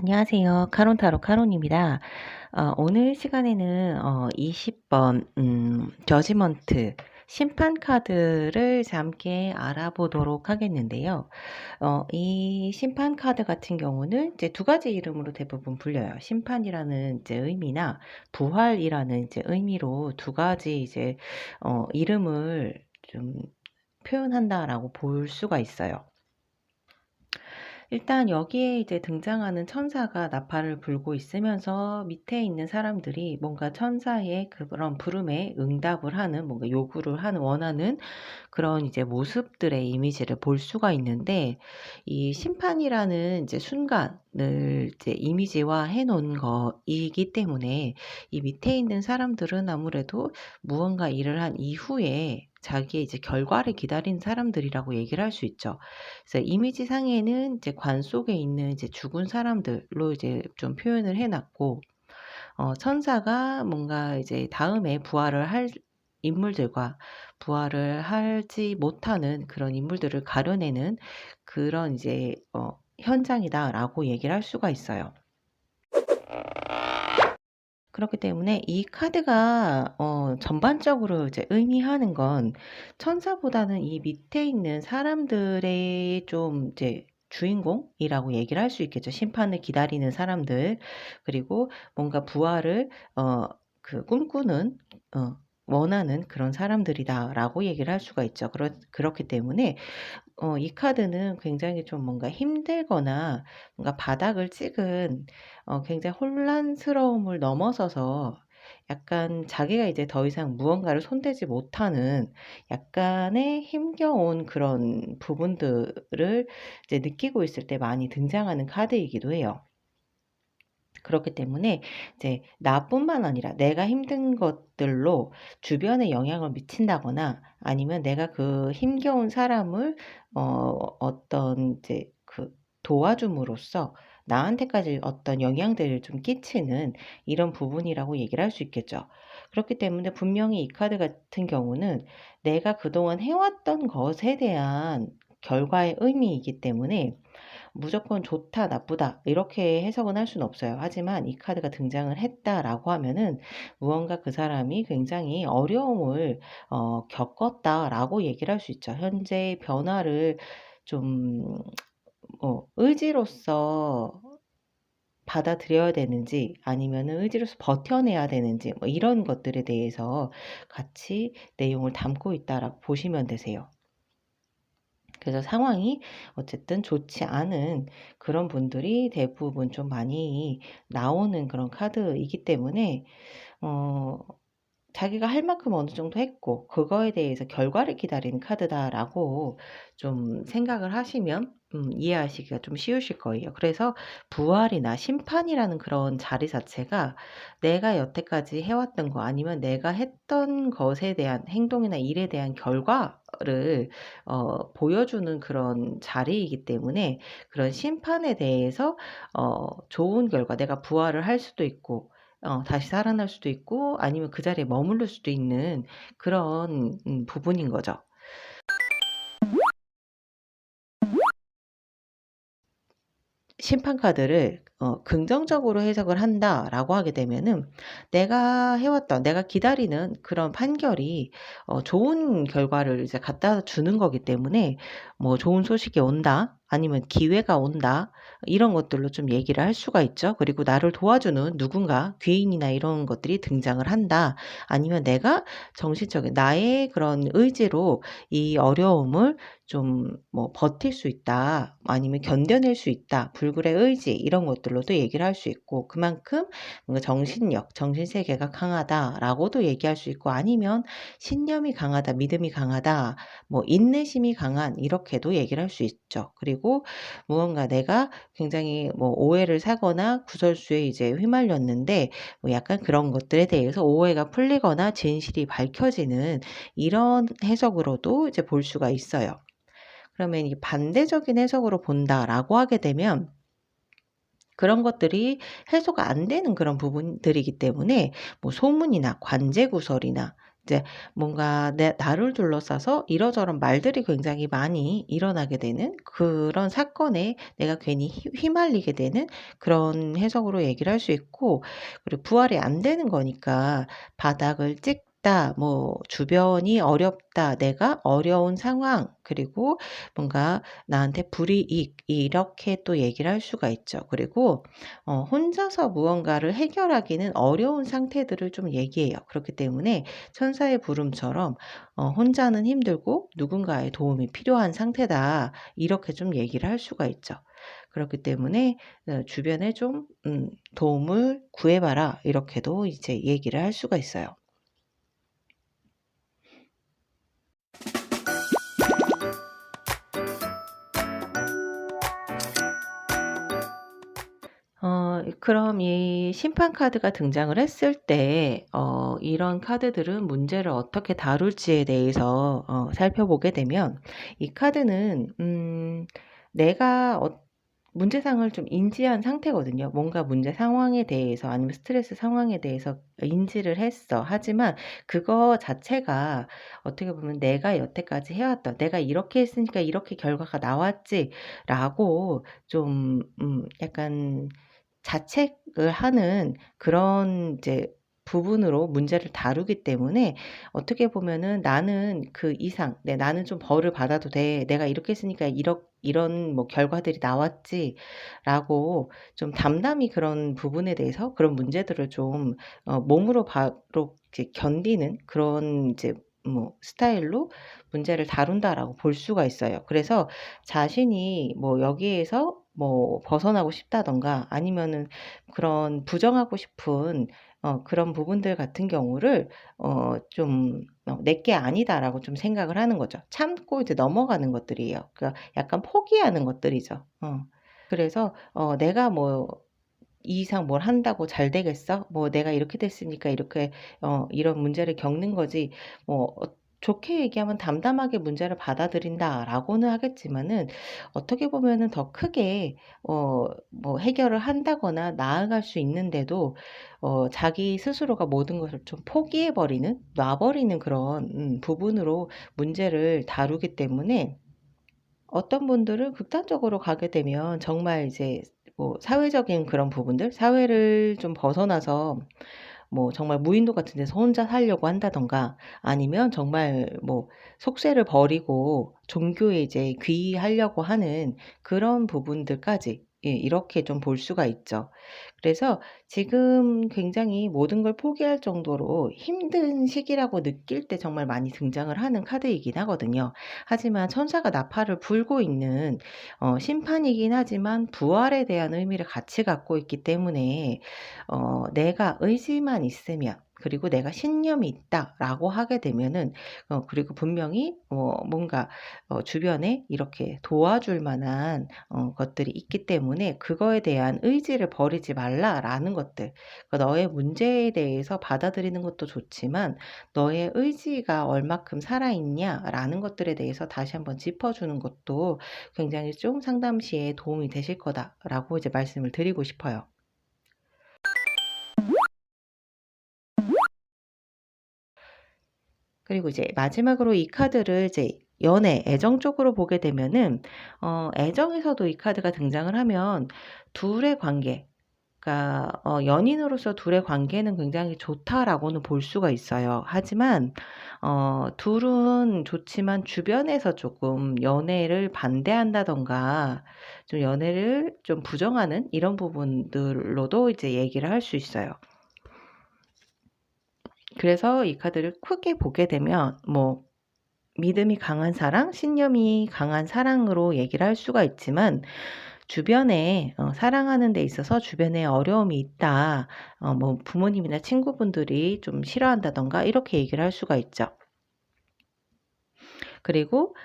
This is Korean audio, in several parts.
안녕하세요. 카론타로 카론입니다. 오늘 시간에는 20번 저지먼트 심판 카드를 함께 알아보도록 하겠는데요. 이 심판 카드 같은 경우는 이제 두 가지 이름으로 대부분 불려요. 심판이라는 이제 의미나 부활이라는 이제 의미로 두 가지 이제 이름을 좀 표현한다라고 볼 수가 있어요. 일단 여기에 이제 등장하는 천사가 나팔을 불고 있으면서 밑에 있는 사람들이 뭔가 천사의 그런 부름에 응답을 하는, 뭔가 요구를 하는, 원하는 그런 이제 모습들의 이미지를 볼 수가 있는데, 이 심판이라는 이제 순간을 이제 이미지화해 놓은 거이기 때문에 이 밑에 있는 사람들은 아무래도 무언가 일을 한 이후에 자기의 이제 결과를 기다린 사람들이라고 얘기를 할 수 있죠. 그래서 이미지상에는 이제 관 속에 있는 이제 죽은 사람들로 이제 좀 표현을 해 놨고, 천사가 뭔가 이제 다음에 부활을 할 인물들과 부활을 하지 못하는 그런 인물들을 가려내는 그런 이제 현장이다라고 얘기를 할 수가 있어요. 그렇기 때문에 이 카드가 전반적으로 이제 의미하는 건 천사보다는 이 밑에 있는 사람들의 좀 이제 주인공이라고 얘기를 할 수 있겠죠. 심판을 기다리는 사람들, 그리고 뭔가 부활을 꿈꾸는 원하는 그런 사람들이다라고 얘기를 할 수가 있죠. 그렇기 때문에 이 카드는 굉장히 좀 뭔가 힘들거나 뭔가 바닥을 찍은 굉장히 혼란스러움을 넘어서서 약간 자기가 이제 더 이상 무언가를 손대지 못하는 약간의 힘겨운 그런 부분들을 이제 느끼고 있을 때 많이 등장하는 카드이기도 해요. 그렇기 때문에 이제 나뿐만 아니라 내가 힘든 것들로 주변에 영향을 미친다거나 아니면 내가 그 힘겨운 사람을 어떤 이제 그 도와줌으로써 나한테까지 어떤 영향들을 좀 끼치는 이런 부분이라고 얘기를 할 수 있겠죠. 그렇기 때문에 분명히 이 카드 같은 경우는 내가 그동안 해왔던 것에 대한 결과의 의미이기 때문에 무조건 좋다, 나쁘다 이렇게 해석은 할 수는 없어요. 하지만 이 카드가 등장을 했다라고 하면은 무언가 그 사람이 굉장히 어려움을 겪었다라고 얘기를 할 수 있죠. 현재 변화를 좀 의지로서 받아들여야 되는지 아니면은 의지로서 버텨내야 되는지 뭐 이런 것들에 대해서 같이 내용을 담고 있다라고 보시면 되세요. 그래서 상황이 어쨌든 좋지 않은 그런 분들이 대부분 좀 많이 나오는 그런 카드이기 때문에 어 자기가 할 만큼 어느 정도 했고 그거에 대해서 결과를 기다리는 카드다라고 좀 생각을 하시면 이해하시기가 좀 쉬우실 거예요. 그래서 부활이나 심판이라는 그런 자리 자체가 내가 여태까지 해왔던 거 아니면 내가 했던 것에 대한 행동이나 일에 대한 결과를 보여주는 그런 자리이기 때문에 그런 심판에 대해서 좋은 결과, 내가 부활을 할 수도 있고 다시 살아날 수도 있고 아니면 그 자리에 머무를 수도 있는 그런 부분인 거죠. 심판 카드를 긍정적으로 해석을 한다라고 하게 되면은 내가 해왔던, 내가 기다리는 그런 판결이 좋은 결과를 이제 갖다 주는 거기 때문에 뭐 좋은 소식이 온다, 아니면 기회가 온다, 이런 것들로 좀 얘기를 할 수가 있죠. 그리고 나를 도와주는 누군가, 귀인이나 이런 것들이 등장을 한다, 아니면 내가 정신적인 나의 그런 의지로 이 어려움을 좀 뭐 버틸 수 있다, 아니면 견뎌낼 수 있다, 불굴의 의지 이런 것들로도 얘기를 할 수 있고, 그만큼 뭔가 정신력, 정신세계가 강하다라고도 얘기할 수 있고, 아니면 신념이 강하다, 믿음이 강하다, 뭐 인내심이 강한 이렇게도 얘기를 할 수 있죠. 그리고 무언가 내가 굉장히 뭐 오해를 사거나 구설수에 이제 휘말렸는데 뭐 약간 그런 것들에 대해서 오해가 풀리거나 진실이 밝혀지는 이런 해석으로도 이제 볼 수가 있어요. 그러면 이 반대적인 해석으로 본다라고 하게 되면 그런 것들이 해소가 안 되는 그런 부분들이기 때문에 뭐 소문이나 관제구설이나 이제 뭔가 나를 둘러싸서 이러저런 말들이 굉장히 많이 일어나게 되는 그런 사건에 내가 괜히 휘말리게 되는 그런 해석으로 얘기를 할 수 있고, 그리고 부활이 안 되는 거니까 바닥을 찍다, 뭐 주변이 어렵다, 내가 어려운 상황, 그리고 뭔가 나한테 불이익, 이렇게 또 얘기를 할 수가 있죠. 그리고 혼자서 무언가를 해결하기는 어려운 상태들을 좀 얘기해요. 그렇기 때문에 천사의 부름처럼 혼자는 힘들고 누군가의 도움이 필요한 상태다, 이렇게 좀 얘기를 할 수가 있죠. 그렇기 때문에 주변에 좀 도움을 구해봐라, 이렇게도 이제 얘기를 할 수가 있어요. 그럼 이 심판 카드가 등장을 했을 때 이런 카드들은 문제를 어떻게 다룰지에 대해서 살펴보게 되면, 이 카드는 내가 문제상을 좀 인지한 상태거든요. 뭔가 문제 상황에 대해서 아니면 스트레스 상황에 대해서 인지를 했어. 하지만 그거 자체가 어떻게 보면 내가 여태까지 해왔던, 내가 이렇게 했으니까 이렇게 결과가 나왔지라고 좀 약간 자책을 하는 그런 이제 부분으로 문제를 다루기 때문에, 어떻게 보면은 '나는 그 이상, 나는 좀 벌을 받아도 돼. 내가 이렇게 했으니까 이런 뭐 결과들이 나왔지.'라고 좀 담담히 그런 부분에 대해서, 그런 문제들을 좀 몸으로 바로 이제 견디는 그런 이제 뭐 스타일로 문제를 다룬다라고 볼 수가 있어요. 그래서 자신이 뭐 여기에서 뭐 벗어나고 싶다든가, 아니면은 그런 부정하고 싶은 그런 부분들 같은 경우를 좀 '내 게 아니다.'라고 좀 생각을 하는 거죠. 참고 이제 넘어가는 것들이에요. 그러니까 약간 포기하는 것들이죠. 그래서 '내가 뭐 이 이상 뭘 한다고 잘 되겠어? 뭐 내가 이렇게 됐으니까 이렇게 이런 문제를 겪는 거지.' 뭐 좋게 얘기하면 '담담하게 문제를 받아들인다.'라고는 하겠지만은, 어떻게 보면은 더 크게 뭐 해결을 한다거나 나아갈 수 있는데도 자기 스스로가 모든 것을 좀 포기해 버리는, 놔 버리는 그런 부분으로 문제를 다루기 때문에, 어떤 분들은 극단적으로 가게 되면 정말 이제 뭐 사회적인 그런 부분들, 사회를 좀 벗어나서 뭐 정말 무인도 같은 데서 혼자 살려고 한다든가, 아니면 정말 뭐 속세를 버리고 종교에 이제 귀의하려고 하는 그런 부분들까지, 예, 이렇게 좀 볼 수가 있죠. 그래서 지금 굉장히 모든 걸 포기할 정도로 힘든 시기라고 느낄 때 정말 많이 등장을 하는 카드이긴 하거든요. 하지만 천사가 나팔을 불고 있는 심판이긴 하지만 부활에 대한 의미를 같이 갖고 있기 때문에, 내가 의지만 있으면, 그리고 내가 신념이 있다라고 하게 되면은, 그리고 분명히 뭔가 주변에 이렇게 도와줄 만한 것들이 있기 때문에, 그거에 대한 의지를 버리지 말라라는 것들. 그러니까 너의 문제에 대해서 받아들이는 것도 좋지만, 너의 의지가 얼마큼 살아있냐라는 것들에 대해서 다시 한번 짚어주는 것도 굉장히 좀 상담 시에 도움이 되실 거다라고 이제 말씀을 드리고 싶어요. 그리고 이제 마지막으로 이 카드를 이제 애정 쪽으로 보게 되면은, 애정에서도 이 카드가 등장을 하면 둘의 관계, 그러니까 연인으로서 둘의 관계는 굉장히 좋다라고는 볼 수가 있어요. 하지만 둘은 좋지만 주변에서 조금 연애를 반대한다든가, 좀 연애를 좀 부정하는 이런 부분들로도 이제 얘기를 할 수 있어요. 그래서 이 카드를 크게 보게 되면, 뭐 믿음이 강한 사랑, 신념이 강한 사랑으로 얘기를 할 수가 있지만, 주변에 사랑하는 데 있어서 주변에 어려움이 있다, 뭐 부모님이나 친구분들이 좀 싫어한다든가, 이렇게 얘기를 할 수가 있죠. 그리고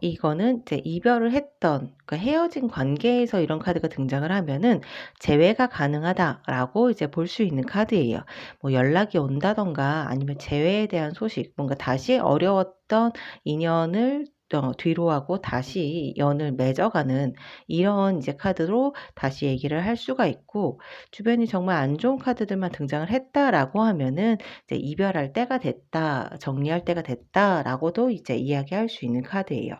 이거는 이제 이별을 했던, 그러니까 헤어진 관계에서 이런 카드가 등장을 하면은 재회가 가능하다라고 이제 볼 수 있는 카드예요. 뭐 연락이 온다든가, 아니면 재회에 대한 소식, 뭔가 다시 어려웠던 인연을 뒤로 하고 다시 연을 맺어가는 이런 이제 카드로 다시 얘기를 할 수가 있고, 주변이 정말 안 좋은 카드들만 등장을 했다라고 하면은 이제 '이별할 때가 됐다. 정리할 때가 됐다.'라고도 이제 이야기할 수 있는 카드예요.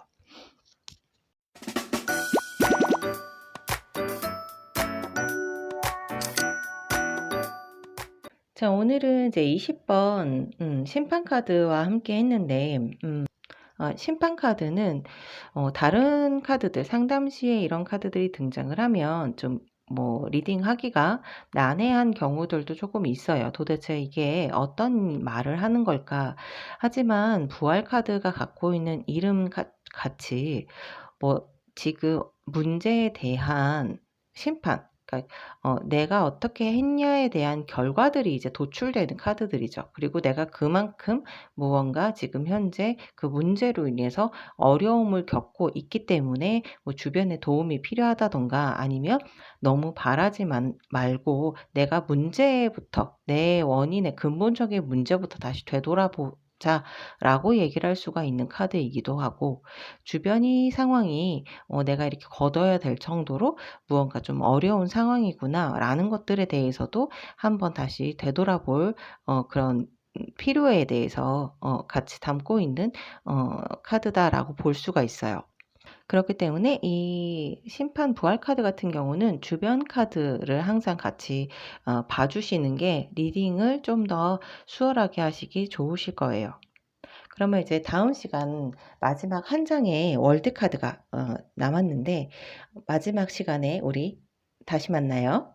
자, 오늘은 이제 20번 심판 카드와 함께 했는데, 심판 카드는 다른 카드들, 상담 시에 이런 카드들이 등장을 하면 좀 뭐 리딩하기가 난해한 경우들도 조금 있어요. '도대체 이게 어떤 말을 하는 걸까?' 하지만 부활 카드가 갖고 있는 이름 같이 뭐 지금 문제에 대한 심판, 그러니까 내가 어떻게 했냐에 대한 결과들이 이제 도출되는 카드들이죠. 그리고 내가 그만큼 무언가 지금 현재 그 문제로 인해서 어려움을 겪고 있기 때문에 뭐 주변의 도움이 필요하다든가, 아니면 너무 바라지 말고 내가 문제부터, 내 원인의 근본적인 문제부터 다시 되돌아보자 라고 얘기를 할 수가 있는 카드이기도 하고, 주변이 상황이 내가 이렇게 걷어야 될 정도로 무언가 좀 어려운 상황이구나라는 것들에 대해서도 한번 다시 되돌아볼 그런 필요에 대해서 같이 담고 있는 카드다라고 볼 수가 있어요. 그렇기 때문에 이 심판 부활 카드 같은 경우는 주변 카드를 항상 같이 봐 주시는 게 리딩을 좀 더 수월하게 하시기 좋으실 거예요. 그러면 이제 다음 시간 마지막 한 장의 월드 카드가 남았는데, 마지막 시간에 우리 다시 만나요.